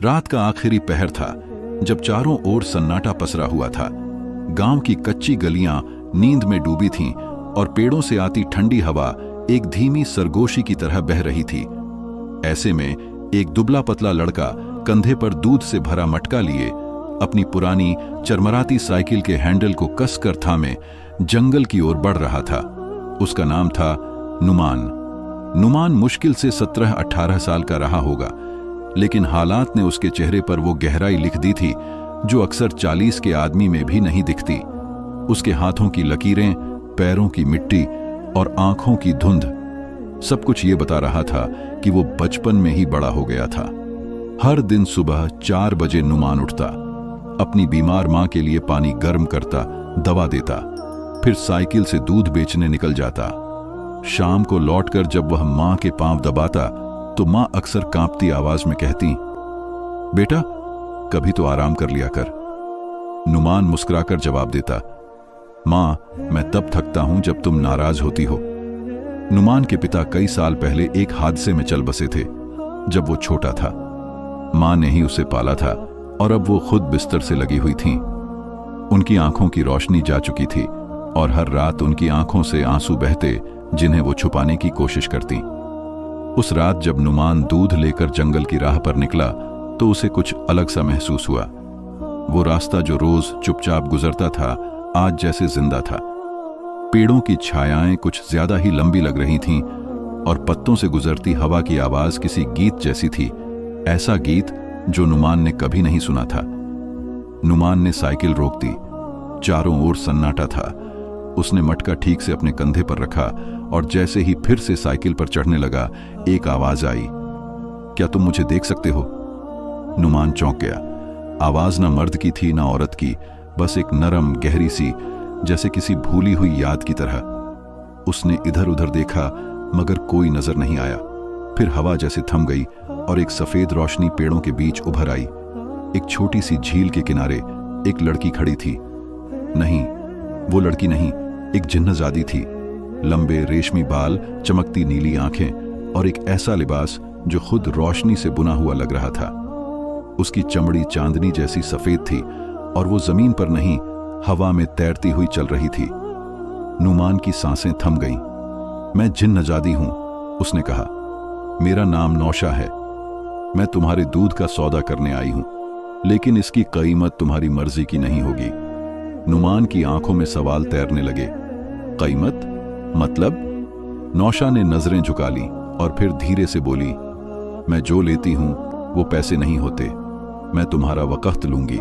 रात का आखिरी पहर था, जब चारों ओर सन्नाटा पसरा हुआ था। गांव की कच्ची गलियां नींद में डूबी थीं और पेड़ों से आती ठंडी हवा एक धीमी सरगोशी की तरह बह रही थी। ऐसे में एक दुबला पतला लड़का कंधे पर दूध से भरा मटका लिए अपनी पुरानी चरमराती साइकिल के हैंडल को कसकर थामे जंगल की ओर बढ़ रहा था। उसका नाम था नुमान। नुमान मुश्किल से 17-18 साल का रहा होगा, लेकिन हालात ने उसके चेहरे पर वो गहराई लिख दी थी जो अक्सर 40 के आदमी में भी नहीं दिखती। उसके हाथों की लकीरें, पैरों की मिट्टी और आंखों की धुंध सब कुछ ये बता रहा था कि वो बचपन में ही बड़ा हो गया था। हर दिन सुबह 4 बजे नुमान उठता, अपनी बीमार मां के लिए पानी गर्म करता, दवा देता, फिर साइकिल से दूध बेचने निकल जाता। शाम को लौटकर जब वह मां के पांव दबाता तो मां अक्सर कांपती आवाज में कहती, बेटा कभी तो आराम कर लिया कर। नुमान मुस्कुराकर जवाब देता, मां मैं तब थकता हूं जब तुम नाराज होती हो। नुमान के पिता कई साल पहले एक हादसे में चल बसे थे जब वो छोटा था। मां ने ही उसे पाला था और अब वो खुद बिस्तर से लगी हुई थीं। उनकी आंखों की रोशनी जा चुकी थी और हर रात उनकी आंखों से आंसू बहते जिन्हें वो छुपाने की कोशिश करती। उस रात जब नुमान दूध लेकर जंगल की राह पर निकला तो उसे कुछ अलग सा महसूस हुआ। वो रास्ता जो रोज चुपचाप गुजरता था आज जैसे जिंदा था। पेड़ों की छायाएं कुछ ज्यादा ही लंबी लग रही थीं और पत्तों से गुजरती हवा की आवाज किसी गीत जैसी थी, ऐसा गीत जो नुमान ने कभी नहीं सुना था। नुमान ने साइकिल रोक दी। चारों ओर सन्नाटा था। उसने मटका ठीक से अपने कंधे पर रखा और जैसे ही फिर से साइकिल पर चढ़ने लगा, एक आवाज आई, क्या तुम मुझे देख सकते हो? नुमान चौंक गया। आवाज ना मर्द की थी ना औरत की, बस एक नरम गहरी सी, जैसे किसी भूली हुई याद की तरह। उसने इधर उधर देखा मगर कोई नजर नहीं आया। फिर हवा जैसे थम गई और एक सफेद रोशनी पेड़ों के बीच उभर आई। एक छोटी सी झील के किनारे एक लड़की खड़ी थी। नहीं, वो लड़की नहीं, एक जिन्नजादी थी। लंबे रेशमी बाल, चमकती नीली आंखें और एक ऐसा लिबास जो खुद रोशनी से बुना हुआ लग रहा था। उसकी चमड़ी चांदनी जैसी सफेद थी और वो जमीन पर नहीं, हवा में तैरती हुई चल रही थी। नुमान की सांसें थम गईं। मैं जिन्नजादी हूं, उसने कहा। मेरा नाम नौशा है। मैं तुम्हारे दूध का सौदा करने आई हूं, लेकिन इसकी कीमत तुम्हारी मर्जी की नहीं होगी। नुमान की आंखों में सवाल तैरने लगे। कीमत मतलब? नौशा ने नजरें झुका ली और फिर धीरे से बोली, मैं जो लेती हूं वो पैसे नहीं होते। मैं तुम्हारा वक्त लूंगी,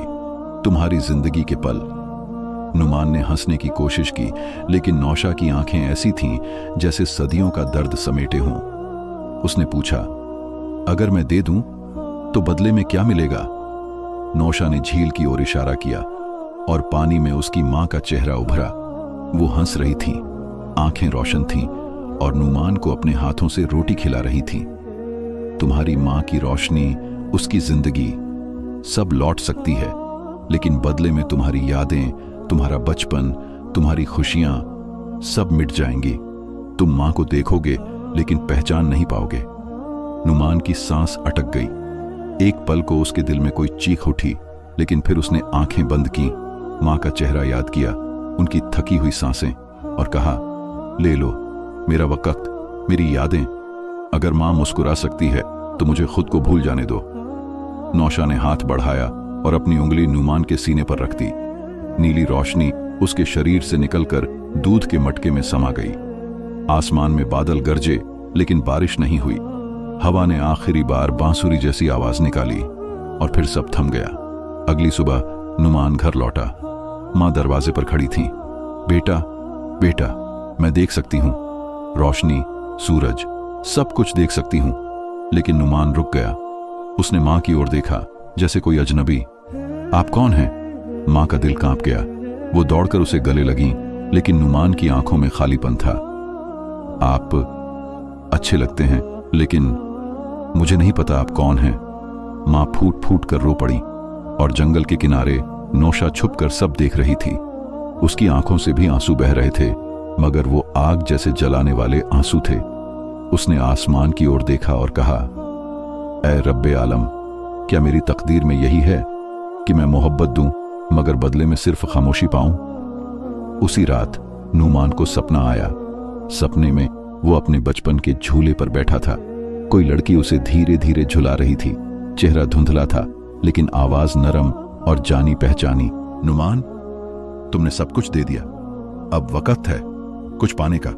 तुम्हारी जिंदगी के पल। नुमान ने हंसने की कोशिश की, लेकिन नौशा की आंखें ऐसी थीं जैसे सदियों का दर्द समेटे हों। उसने पूछा, अगर मैं दे दूं तो बदले में क्या मिलेगा? नौशा ने झील की ओर इशारा किया और पानी में उसकी मां का चेहरा उभरा। वो हंस रही थी, आंखें रोशन थीं और नुमान को अपने हाथों से रोटी खिला रही थी। तुम्हारी मां की रोशनी, उसकी जिंदगी सब लौट सकती है, लेकिन बदले में तुम्हारी यादें, तुम्हारा बचपन, तुम्हारी खुशियां सब मिट जाएंगी। तुम मां को देखोगे लेकिन पहचान नहीं पाओगे। नुमान की सांस अटक गई। एक पल को उसके दिल में कोई चीख उठी, लेकिन फिर उसने आंखें बंद की, मां का चेहरा याद किया, उनकी थकी हुई सांसें, और कहा, ले लो मेरा वक्त, मेरी यादें। अगर मां मुस्कुरा सकती है तो मुझे खुद को भूल जाने दो। नौशा ने हाथ बढ़ाया और अपनी उंगली नुमान के सीने पर रख दी। नीली रोशनी उसके शरीर से निकलकर दूध के मटके में समा गई। आसमान में बादल गरजे, लेकिन बारिश नहीं हुई। हवा ने आखिरी बार बांसुरी जैसी आवाज निकाली और फिर सब थम गया। अगली सुबह नुमान घर लौटा। मां दरवाजे पर खड़ी थी। बेटा, बेटा, मैं देख सकती हूं, रोशनी, सूरज, सब कुछ देख सकती हूं। लेकिन नुमान रुक गया। उसने मां की ओर देखा जैसे कोई अजनबी। आप कौन हैं? मां का दिल कांप गया। वो दौड़कर उसे गले लगी, लेकिन नुमान की आंखों में खालीपन था। आप अच्छे लगते हैं, लेकिन मुझे नहीं पता आप कौन हैं। मां फूट फूट कर रो पड़ी और जंगल के किनारे नौशा छुपकर सब देख रही थी। उसकी आंखों से भी आंसू बह रहे थे, मगर वो आग जैसे जलाने वाले आंसू थे। उसने आसमान की ओर देखा और कहा, ऐ रब्बे आलम, क्या मेरी तकदीर में यही है कि मैं मोहब्बत दूं मगर बदले में सिर्फ खामोशी पाऊं? उसी रात नुमान को सपना आया। सपने में वो अपने बचपन के झूले पर बैठा था। कोई लड़की उसे धीरे धीरे झुला रही थी। चेहरा धुंधला था लेकिन आवाज नरम और जानी पहचानी। नुमान, तुमने सब कुछ दे दिया, अब वक्त है कुछ पाने का।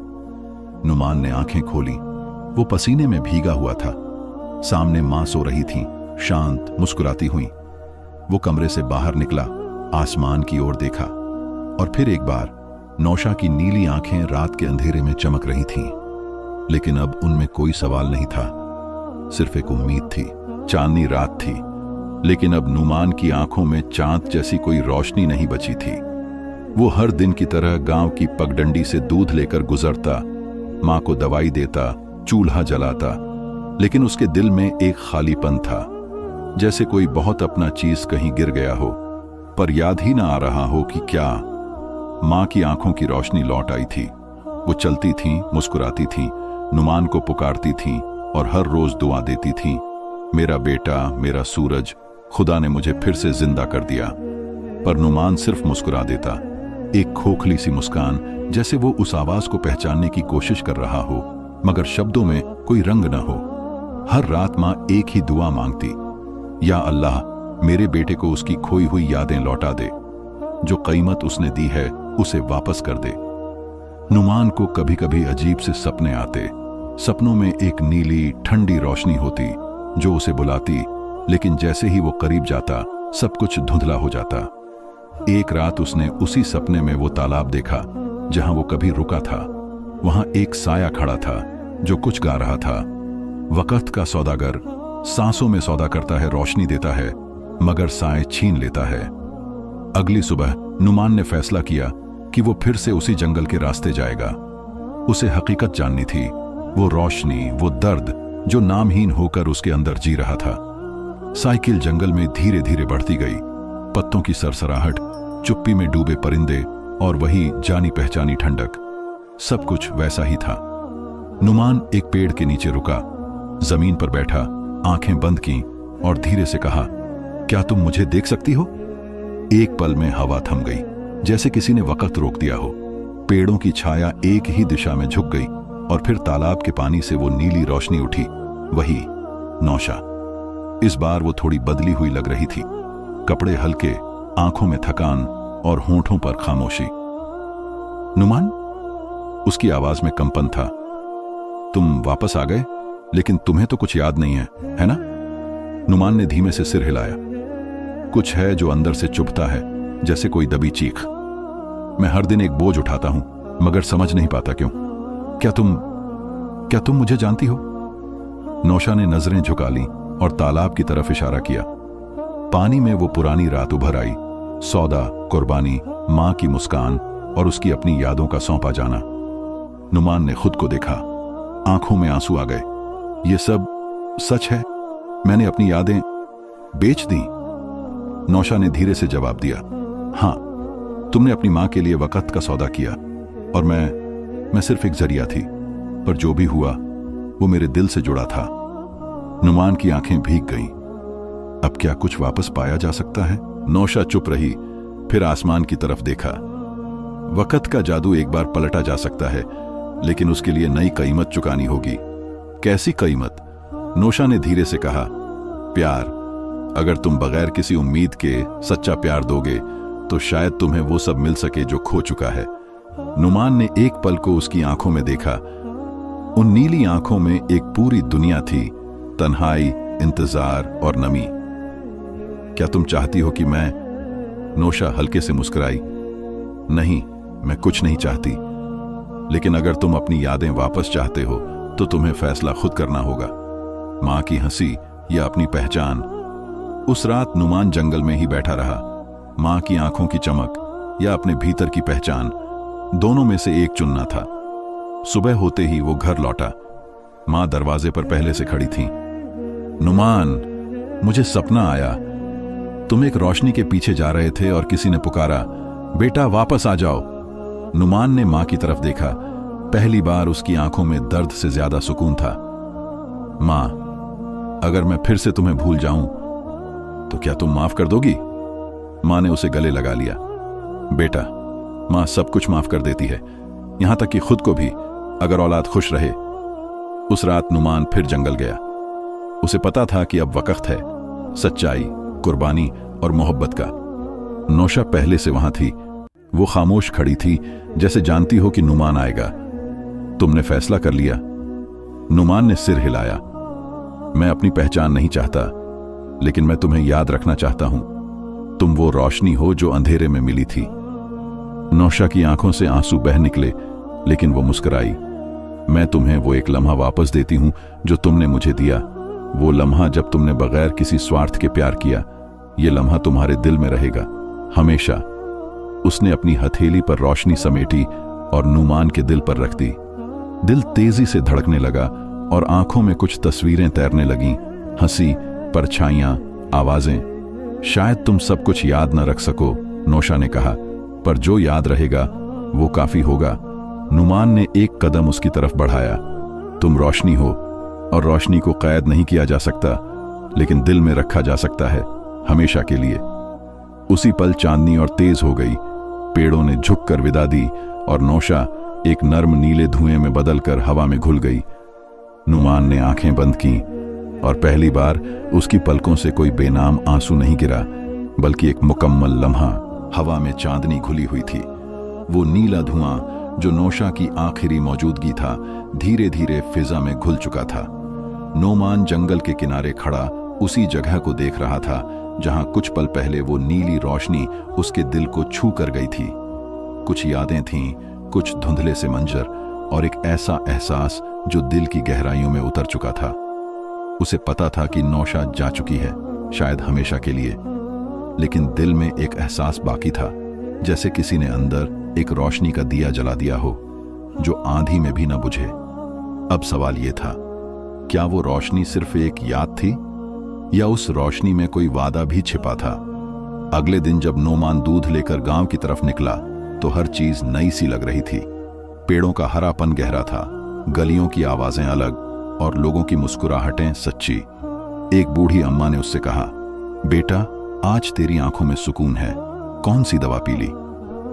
नुमान ने आंखें खोली। वो पसीने में भीगा हुआ था। सामने मां सो रही थी, शांत, मुस्कुराती हुई। वो कमरे से बाहर निकला, आसमान की ओर देखा और फिर एक बार नौशा की नीली आंखें रात के अंधेरे में चमक रही थीं। लेकिन अब उनमें कोई सवाल नहीं था, सिर्फ एक उम्मीद थी। चांदनी रात थी लेकिन अब नुमान की आंखों में चांद जैसी कोई रोशनी नहीं बची थी। वो हर दिन की तरह गांव की पगडंडी से दूध लेकर गुजरता, मां को दवाई देता, चूल्हा जलाता, लेकिन उसके दिल में एक खालीपन था, जैसे कोई बहुत अपना चीज कहीं गिर गया हो पर याद ही ना आ रहा हो कि क्या। मां की आंखों की रोशनी लौट आई थी। वो चलती थीं, मुस्कुराती थीं, नुमान को पुकारती थीं और हर रोज दुआ देती थीं, मेरा बेटा, मेरा सूरज, खुदा ने मुझे फिर से जिंदा कर दिया। पर नुमान सिर्फ मुस्कुरा देता, एक खोखली सी मुस्कान, जैसे वो उस आवाज को पहचानने की कोशिश कर रहा हो मगर शब्दों में कोई रंग न हो। हर रात मां एक ही दुआ मांगती, या अल्लाह, मेरे बेटे को उसकी खोई हुई यादें लौटा दे, जो कीमत उसने दी है उसे वापस कर दे। नुमान को कभी कभी अजीब से सपने आते। सपनों में एक नीली ठंडी रोशनी होती जो उसे बुलाती, लेकिन जैसे ही वो करीब जाता सब कुछ धुंधला हो जाता। एक रात उसने उसी सपने में वो तालाब देखा जहां वो कभी रुका था। वहां एक साया खड़ा था जो कुछ गा रहा था, वक्त का सौदागर सांसों में सौदा करता है, रोशनी देता है मगर साए छीन लेता है। अगली सुबह नुमान ने फैसला किया कि वो फिर से उसी जंगल के रास्ते जाएगा। उसे हकीकत जाननी थी, वो रोशनी, वो दर्द जो नामहीन होकर उसके अंदर जी रहा था। साइकिल जंगल में धीरे धीरे बढ़ती गई। पत्तों की सरसराहट, चुप्पी में डूबे परिंदे और वही जानी पहचानी ठंडक, सब कुछ वैसा ही था। नुमान एक पेड़ के नीचे रुका, जमीन पर बैठा, आंखें बंद की और धीरे से कहा, क्या तुम मुझे देख सकती हो? एक पल में हवा थम गई, जैसे किसी ने वक्त रोक दिया हो। पेड़ों की छाया एक ही दिशा में झुक गई और फिर तालाब के पानी से वो नीली रोशनी उठी, वही नौशा। इस बार वो थोड़ी बदली हुई लग रही थी, कपड़े हल्के, आंखों में थकान और होंठों पर खामोशी। नुमान, उसकी आवाज में कंपन था। तुम वापस आ गए, लेकिन तुम्हें तो कुछ याद नहीं है ना? नुमान ने धीमे से सिर हिलाया। कुछ है जो अंदर से चुभता है, जैसे कोई दबी चीख। मैं हर दिन एक बोझ उठाता हूं मगर समझ नहीं पाता क्यों। क्या तुम मुझे जानती हो? नौशा ने नजरें झुका ली और तालाब की तरफ इशारा किया। पानी में वो पुरानी रात उभर आई, सौदा, कुर्बानी, मां की मुस्कान और उसकी अपनी यादों का सौंपा जाना। नुमान ने खुद को देखा, आंखों में आंसू आ गए। ये सब सच है? मैंने अपनी यादें बेच दी? नौशा ने धीरे से जवाब दिया, हां, तुमने अपनी मां के लिए वक्त का सौदा किया और मैं सिर्फ एक जरिया थी। पर जो भी हुआ वो मेरे दिल से जुड़ा था। नुमान की आंखें भीग गईं। अब क्या कुछ वापस पाया जा सकता है? नौशा चुप रही, फिर आसमान की तरफ देखा। वक्त का जादू एक बार पलटा जा सकता है, लेकिन उसके लिए नई कीमत चुकानी होगी। कैसी कीमत? नौशा ने धीरे से कहा, प्यार। अगर तुम बगैर किसी उम्मीद के सच्चा प्यार दोगे तो शायद तुम्हें वो सब मिल सके जो खो चुका है। नुमान ने एक पल को उसकी आंखों में देखा। उन नीली आंखों में एक पूरी दुनिया थी, तन्हाई, इंतजार और नमी। क्या तुम चाहती हो कि मैं? नौशा हल्के से मुस्कुराई। नहीं, मैं कुछ नहीं चाहती, लेकिन अगर तुम अपनी यादें वापस चाहते हो तो तुम्हें फैसला खुद करना होगा, मां की हंसी या अपनी पहचान। उस रात नुमान जंगल में ही बैठा रहा, मां की आंखों की चमक या अपने भीतर की पहचान, दोनों में से एक चुनना था। सुबह होते ही वो घर लौटा। मां दरवाजे पर पहले से खड़ी थी। नुमान, मुझे सपना आया, तुम एक रोशनी के पीछे जा रहे थे और किसी ने पुकारा, बेटा वापस आ जाओ। नुमान ने मां की तरफ देखा। पहली बार उसकी आंखों में दर्द से ज्यादा सुकून था। मां, अगर मैं फिर से तुम्हें भूल जाऊं तो क्या तुम माफ कर दोगी? मां ने उसे गले लगा लिया। बेटा, मां सब कुछ माफ कर देती है, यहां तक कि खुद को भी, अगर औलाद खुश रहे। उस रात नुमान फिर जंगल गया। उसे पता था कि अब वक्त है सच्चाई, कुर्बानी और मोहब्बत का। नौशा पहले से वहां थी। वो खामोश खड़ी थी, जैसे जानती हो कि नुमान आएगा। तुमने फैसला कर लिया? नुमान ने सिर हिलाया। मैं अपनी पहचान नहीं चाहता, लेकिन मैं तुम्हें याद रखना चाहता हूं। तुम वो रोशनी हो जो अंधेरे में मिली थी। नौशा की आंखों से आंसू बह निकले, लेकिन वो मुस्कुराई। मैं तुम्हें वो एक लम्हा वापस देती हूं जो तुमने मुझे दिया। वो लम्हा जब तुमने बगैर किसी स्वार्थ के प्यार किया। ये लम्हा तुम्हारे दिल में रहेगा हमेशा। उसने अपनी हथेली पर रोशनी समेटी और नुमान के दिल पर रख दी। दिल तेजी से धड़कने लगा और आंखों में कुछ तस्वीरें तैरने लगीं। हंसी, परछाइयां, आवाजें। शायद तुम सब कुछ याद न रख सको, नौशा ने कहा, पर जो याद रहेगा वो काफी होगा। नुमान ने एक कदम उसकी तरफ बढ़ाया। तुम रोशनी हो और रोशनी को कैद नहीं किया जा सकता, लेकिन दिल में रखा जा सकता है, हमेशा के लिए। उसी पल चांदनी और तेज हो गई। पेड़ों ने झुककर विदा दी और नौशा एक नर्म नीले धुएं में बदलकर हवा में घुल गई। नुमान ने आंखें बंद की और पहली बार उसकी पलकों से कोई बेनाम आंसू नहीं गिरा, बल्कि एक मुकम्मल लम्हा। हवा में चांदनी घुली हुई थी। वो नीला धुआं जो नौशा की आखिरी मौजूदगी था, धीरे धीरे फिजा में घुल चुका था। नोमान जंगल के किनारे खड़ा उसी जगह को देख रहा था जहां कुछ पल पहले वो नीली रोशनी उसके दिल को छू कर गई थी। कुछ यादें थीं, कुछ धुंधले से मंजर और एक ऐसा एहसास जो दिल की गहराइयों में उतर चुका था। उसे पता था कि नौशा जा चुकी है, शायद हमेशा के लिए, लेकिन दिल में एक एहसास बाकी था, जैसे किसी ने अंदर एक रोशनी का दिया जला दिया हो जो आंधी में भी न बुझे। अब सवाल यह था, क्या वो रोशनी सिर्फ एक याद थी या उस रोशनी में कोई वादा भी छिपा था? अगले दिन जब नोमान दूध लेकर गांव की तरफ निकला तो हर चीज नई सी लग रही थी। पेड़ों का हरापन गहरा था, गलियों की आवाजें अलग और लोगों की मुस्कुराहटें सच्ची। एक बूढ़ी अम्मा ने उससे कहा, बेटा, आज तेरी आंखों में सुकून है, कौन सी दवा पी ली?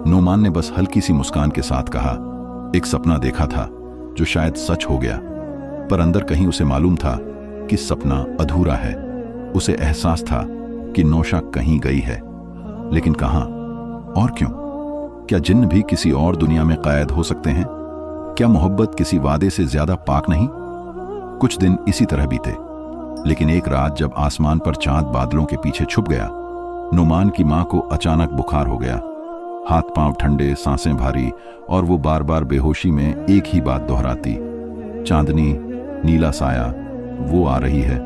नोमान ने बस हल्की सी मुस्कान के साथ कहा, एक सपना देखा था जो शायद सच हो गया, पर अंदर कहीं उसे मालूम था कि सपना अधूरा है। उसे एहसास था कि नौशा कहीं गई है, लेकिन कहां और क्यों? क्या जिन्न भी किसी और दुनिया में कैद हो सकते हैं? क्या मोहब्बत किसी वादे से ज्यादा पाक नहीं? कुछ दिन इसी तरह बीते, लेकिन एक रात जब आसमान पर चांद बादलों के पीछे छुप गया, नुमान की मां को अचानक बुखार हो गया। हाथ पांव ठंडे, सांसें भारी, और वो बार बार बेहोशी में एक ही बात दोहराती, चांदनी, नीला साया, वो आ रही है।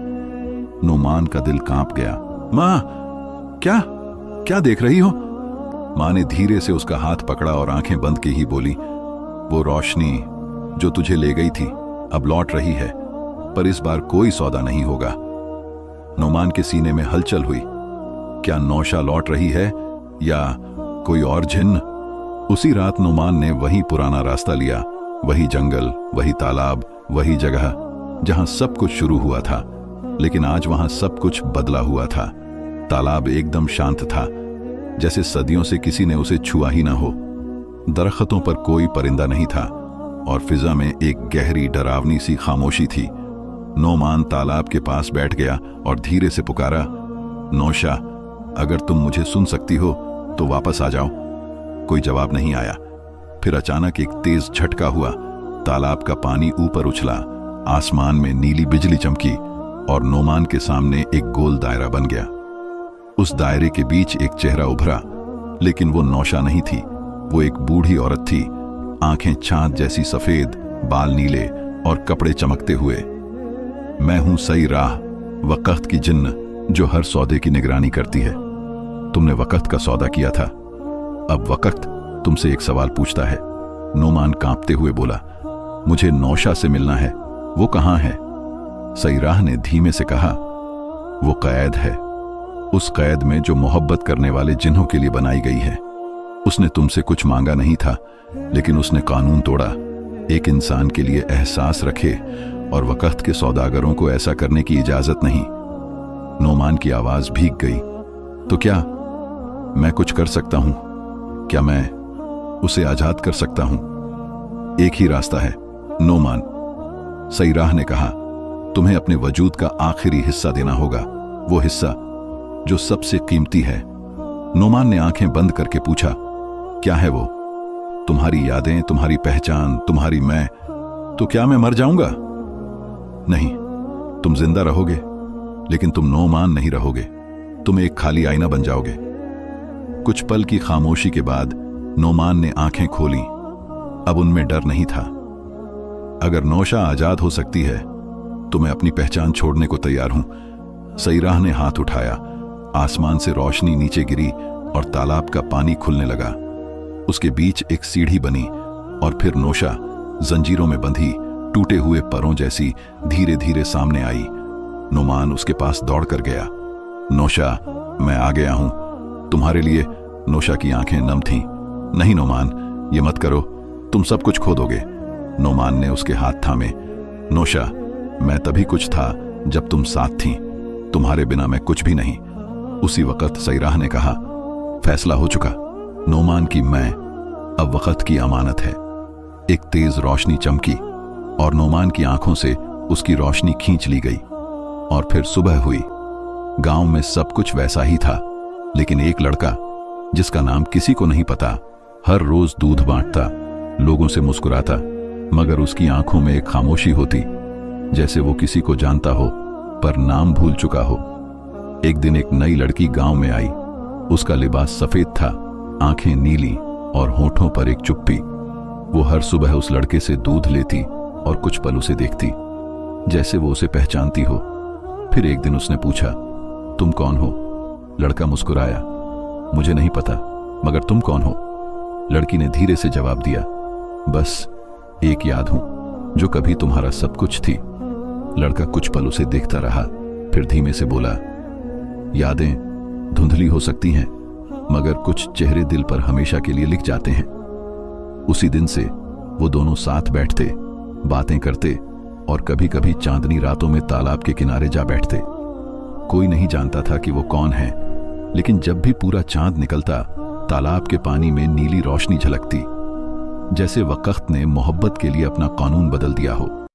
नुमान का दिल कांप गया। मां, क्या क्या देख रही हो? मां ने धीरे से उसका हाथ पकड़ा और आंखें बंद की ही बोली, वो रोशनी जो तुझे ले गई थी अब लौट रही है, पर इस बार कोई सौदा नहीं होगा। नुमान के सीने में हलचल हुई। क्या नौशा लौट रही है या कोई और जिन्न? उसी रात नुमान ने वही पुराना रास्ता लिया, वही जंगल, वही तालाब, वही जगह जहां सब कुछ शुरू हुआ था, लेकिन आज वहां सब कुछ बदला हुआ था। तालाब एकदम शांत था, जैसे सदियों से किसी ने उसे छुआ ही ना हो। दरख्तों पर कोई परिंदा नहीं था और फिजा में एक गहरी डरावनी सी खामोशी थी। नोमान तालाब के पास बैठ गया और धीरे से पुकारा, नौशा, अगर तुम मुझे सुन सकती हो तो वापस आ जाओ। कोई जवाब नहीं आया। फिर अचानक एक तेज झटका हुआ, तालाब का पानी ऊपर उछला, आसमान में नीली बिजली चमकी और नोमान के सामने एक गोल दायरा बन गया। उस दायरे के बीच एक चेहरा उभरा, लेकिन वो नौशा नहीं थी। वो एक बूढ़ी औरत थी, आंखें चांद जैसी सफेद, बाल नीले और कपड़े चमकते हुए। मैं हूं सही राह, वक़्त की जिन्न जो हर सौदे की निगरानी करती है। तुमने वक़्त का सौदा किया था, अब वक़्त तुमसे एक सवाल पूछता है। नोमान कांपते हुए बोला, मुझे नौशा से मिलना है। वो कहां है? सही राह ने धीमे से कहा, वो कैद है, उस कैद में जो मोहब्बत करने वाले जिन्हों के लिए बनाई गई है। उसने तुमसे कुछ मांगा नहीं था, लेकिन उसने कानून तोड़ा। एक इंसान के लिए एहसास रखे और वक़्त के सौदागरों को ऐसा करने की इजाजत नहीं। नोमान की आवाज भीग गई। तो क्या मैं कुछ कर सकता हूं? क्या मैं उसे आजाद कर सकता हूं? एक ही रास्ता है नोमान, सईराह ने कहा। तुम्हें अपने वजूद का आखिरी हिस्सा देना होगा, वो हिस्सा जो सबसे कीमती है। नोमान ने आंखें बंद करके पूछा, क्या है वो? तुम्हारी यादें, तुम्हारी पहचान, तुम्हारी मैं। तो क्या मैं मर जाऊंगा? नहीं, तुम जिंदा रहोगे, लेकिन तुम नोमान नहीं रहोगे। तुम एक खाली आईना बन जाओगे। कुछ पल की खामोशी के बाद नोमान ने आंखें खोली। अब उनमें डर नहीं था। अगर नौशा आजाद हो सकती है तो मैं अपनी पहचान छोड़ने को तैयार हूं। सईराह ने हाथ उठाया। आसमान से रोशनी नीचे गिरी और तालाब का पानी खुलने लगा। उसके बीच एक सीढ़ी बनी और फिर नौशा जंजीरों में बंधी टूटे हुए परों जैसी धीरे धीरे सामने आई। नोमान उसके पास दौड़ कर गया। नौशा, मैं आ गया हूं तुम्हारे लिए। नौशा की आंखें नम थीं। नहीं नोमान, ये मत करो, तुम सब कुछ खो दोगे। नोमान ने उसके हाथ थामे। नौशा, मैं तभी कुछ था जब तुम साथ थीं, तुम्हारे बिना मैं कुछ भी नहीं। उसी वक्त सईराह ने कहा, फैसला हो चुका। नोमान की मैं अब वक्त की अमानत है। एक तेज रोशनी चमकी और नोमान की आंखों से उसकी रोशनी खींच ली गई। और फिर सुबह हुई। गांव में सब कुछ वैसा ही था, लेकिन एक लड़का जिसका नाम किसी को नहीं पता हर रोज दूध बांटता, लोगों से मुस्कुराता, मगर उसकी आंखों में एक खामोशी होती, जैसे वो किसी को जानता हो पर नाम भूल चुका हो। एक दिन एक नई लड़की गांव में आई। उसका लिबास सफेद था, आंखें नीली और होठों पर एक चुप्पी। वो हर सुबह उस लड़के से दूध लेती और कुछ पल उसे देखती, जैसे वो उसे पहचानती हो। फिर एक दिन उसने पूछा, तुम कौन हो? लड़का मुस्कुराया, मुझे नहीं पता, मगर तुम कौन हो? लड़की ने धीरे से जवाब दिया, बस एक याद हूं जो कभी तुम्हारा सब कुछ थी। लड़का कुछ पल उसे देखता रहा, फिर धीमे से बोला, यादें धुंधली हो सकती हैं, मगर कुछ चेहरे दिल पर हमेशा के लिए लिख जाते हैं। उसी दिन से वो दोनों साथ बैठते, बातें करते और कभी कभी चांदनी रातों में तालाब के किनारे जा बैठते। कोई नहीं जानता था कि वो कौन है, लेकिन जब भी पूरा चांद निकलता, तालाब के पानी में नीली रोशनी झलकती, जैसे वक्त ने मोहब्बत के लिए अपना कानून बदल दिया हो।